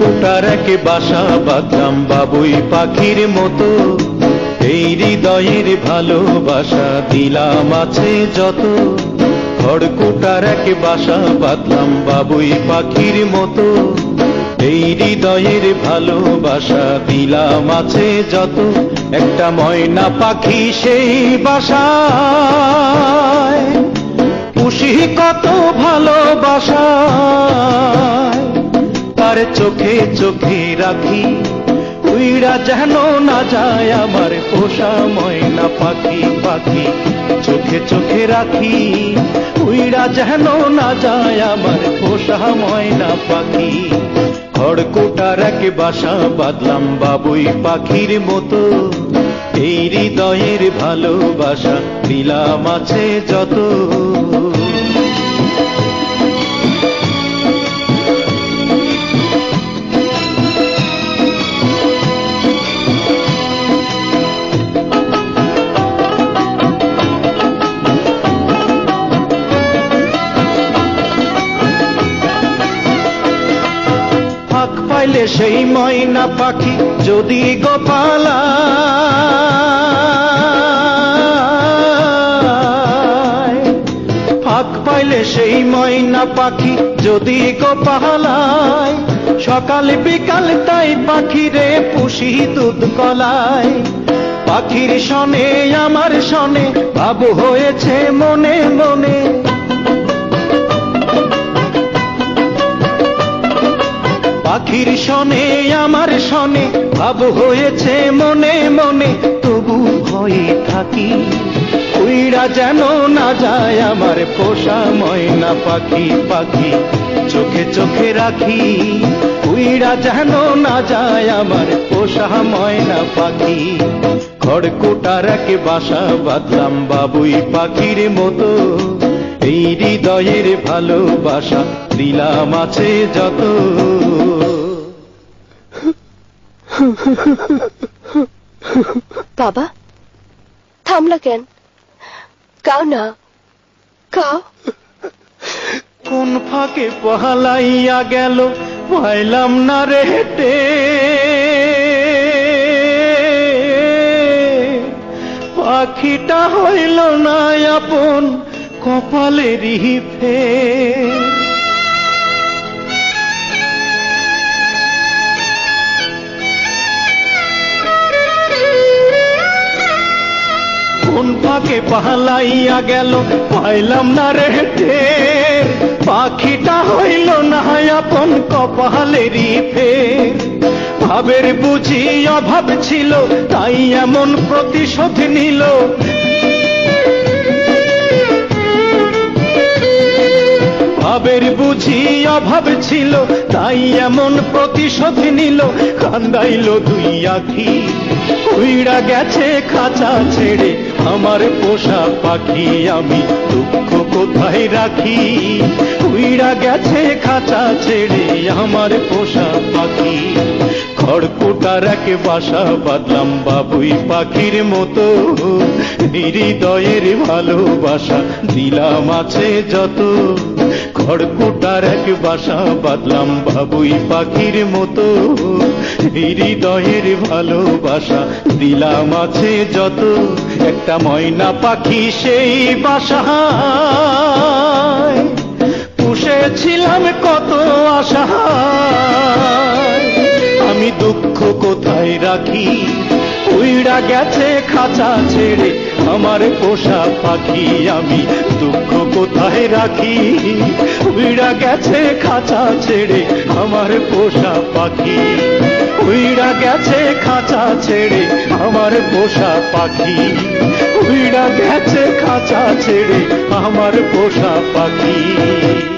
খড়কুটার এক বাসা বাঁধলাম বাবুই পাখির মতো, এই হৃদয়ের ভালোবাসা দিলাম আছে যত। খড়কুটার এক বাসা বাঁধলাম বাবুই পাখির মতো, এই হৃদয়ের ভালোবাসা দিলাম আছে যত। একটা ময়না পাখি সেই বাসায় পুষি কত ভালোবাসা, তার চোখে চোখে রাখি উইড়া যেন না যায় আমার পোষা ময়না পাখি। পাখি চোখে চোখে রাখি উইড়া যেন না যায় আমার পোষা ময়না পাখি। খড়কুটার এক বাসা বাঁধলাম বাবুই পাখির মতো, এই হৃদয়ের ভালোবাসা দিলাম আছে যত। ফাঁক পাইলে সেই ময়না পাখি যদি গোপালায়, ফাঁক পাইলে সেই ময়না পাখি যদি গোপালায়, সকাল বিকাল তাই পাখিরে পুষি দুধ কলায়। পাখির শনে আমার শনে ভাব হয়েছে মনে মনে, পাখির শনে আমার শনে ভাব হয়েছে মনে মনে। তবু ভয়ে থাকি উইড়া যেন না যায় আমার পোষা ময়না পাখি। পাখি চোখে চোখে রাখি উইড়া যেন না যায় আমার পোষা ময়না পাখি। খড়কুটার এক বাসা বাঁধলাম বাবুই পাখির মতো, এই হৃদয়ের ভালোবাসা দিলাম আছে যত। বাবা থামলা কেন? কাও না, কাও। কোন ফাঁকে পহালাইয়া গেল পাইলাম না রে হেঁটে, পাখিটা হইল না আপন কপালেরই ফের। কোন ফাঁকে পালাইয়া গেল পাইলাম না রে টের, পাখিটা হইল না আপন কপালেরই ফের। ভাবের বুঝি অভাব ছিল তাই এমন প্রতিশোধ নিল, ভাবের বুঝি অভাব ছিল তাই এমন প্রতিশোধ নিল। কান্দাইল দুই আখি উইড়া গেছে খাঁচা ছেড়ে আমার পোষা পাখি। আমি দুঃখ কোথায় রাখি উইড়া গেছে খাঁচা ছেড়ে আমার পোষা পাখি। খড়কুটার এক বাসা বাঁধলাম বাবুই পাখির মতো, হৃদয়ের ভালোবাসা দিলাম আছে যত। খড়কুটার এক বাসা বাঁধলাম বাবুই পাখির মতো, হৃদয়ের ভালোবাসা দিলাম আছে যত। একটা ময়না পাখি সেই বাসায় পুষেছিলাম কত আশা, আমি দুঃখ কোথায় রাখি উইড়া গেছে খাঁচা ছেড়ে আমার পোষা পাখি। আমি দুঃখ কোথায় রাখি উইড়া গেছে খাঁচা ছেড়ে আমার পোষা পাখি। উইড়া গেছে খাঁচা ছেড়ে আমার পোষা পাখি, উইড়া গেছে খাঁচা ছেড়ে আমার পোষা পাখি।